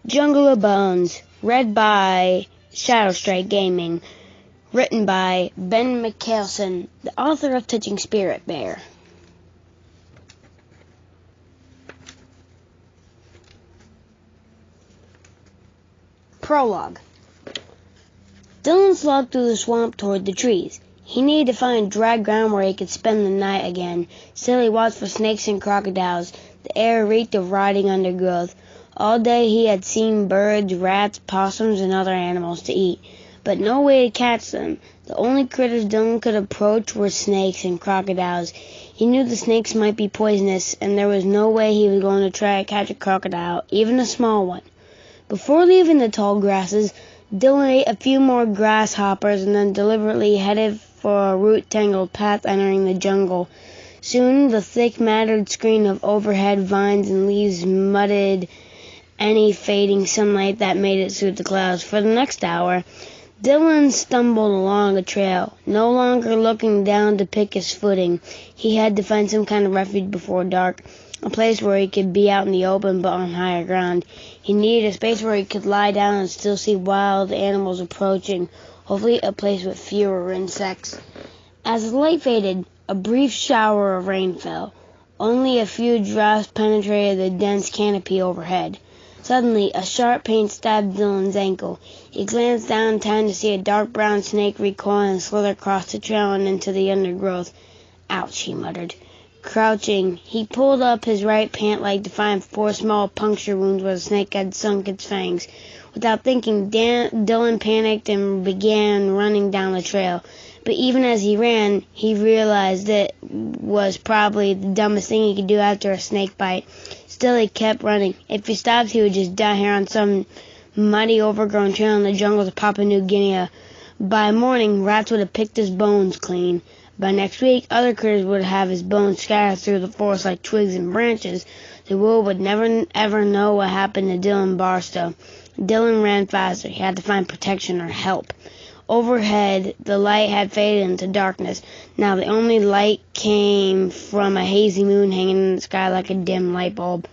Jungle of Bones, read by Shadow Strike Gaming, written by Ben McCalson, the author of Touching Spirit Bear. Prologue. Dylan slogged through the swamp toward the trees. He needed to find dry ground where he could spend the night again. Still he watched for snakes and crocodiles. The air reeked of rotting undergrowth. All day he had seen birds, rats, possums, and other animals to eat, but no way to catch them. The only critters Dylan could approach were snakes and crocodiles. He knew the snakes might be poisonous, and there was no way he was going to try to catch a crocodile, even a small one. Before leaving the tall grasses, Dylan ate a few more grasshoppers and then deliberately headed for a root-tangled path entering the jungle. Soon the thick matted screen of overhead vines and leaves mudded any fading sunlight that made it through the clouds. For the next hour, Dylan stumbled along a trail, no longer looking down to pick his footing. He had to find some kind of refuge before dark, a place where he could be out in the open but on higher ground. He needed a space where he could lie down and still see wild animals approaching, hopefully a place with fewer insects. As the light faded, a brief shower of rain fell. Only a few drops penetrated the dense canopy overhead. Suddenly, a sharp pain stabbed Dylan's ankle. He glanced down in time to see a dark brown snake recoil and slither across the trail and into the undergrowth. "Ouch," he muttered. Crouching, he pulled up his right pant leg to find 4 small puncture wounds where the snake had sunk its fangs. Without thinking, Dylan panicked and began running down the trail. But even as he ran, he realized it was probably the dumbest thing he could do after a snake bite. Still, he kept running. If he stopped, he would just die here on some muddy, overgrown trail in the jungles of Papua New Guinea. By morning, rats would have picked his bones clean. By next week, other critters would have his bones scattered through the forest like twigs and branches. The world would never, ever know what happened to Dylan Barstow. Dylan ran faster. He had to find protection or help. Overhead, the light had faded into darkness. Now the only light came from a hazy moon hanging in the sky like a dim light bulb.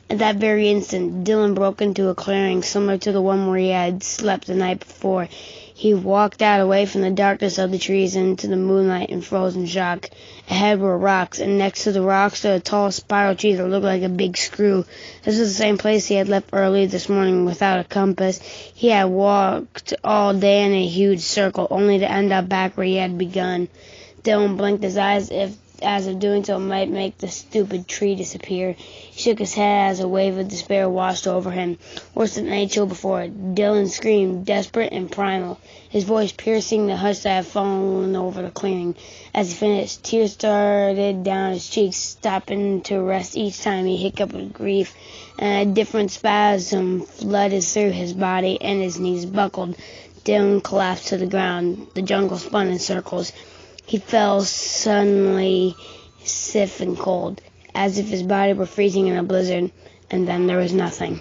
At that very instant, Dylan broke into a clearing similar to the one where he had slept the night before. He walked out away from the darkness of the trees into the moonlight in frozen shock. Ahead were rocks, and next to the rocks stood a tall spiral tree that looked like a big screw. This was the same place he had left early this morning without a compass. He had walked all day in a huge circle, only to end up back where he had begun. Dylan blinked his eyes as if doing so might make the stupid tree disappear. He shook his head as a wave of despair washed over him. Worse than any chill before, Dylan screamed, desperate and primal, his voice piercing the hush that had fallen over the clearing. As he finished, tears started down his cheeks, stopping to rest each time he hiccuped with grief, and a different spasm flooded through his body, and his knees buckled. Dylan collapsed to the ground. The jungle spun in circles. He fell suddenly stiff and cold, as if his body were freezing in a blizzard, and then there was nothing.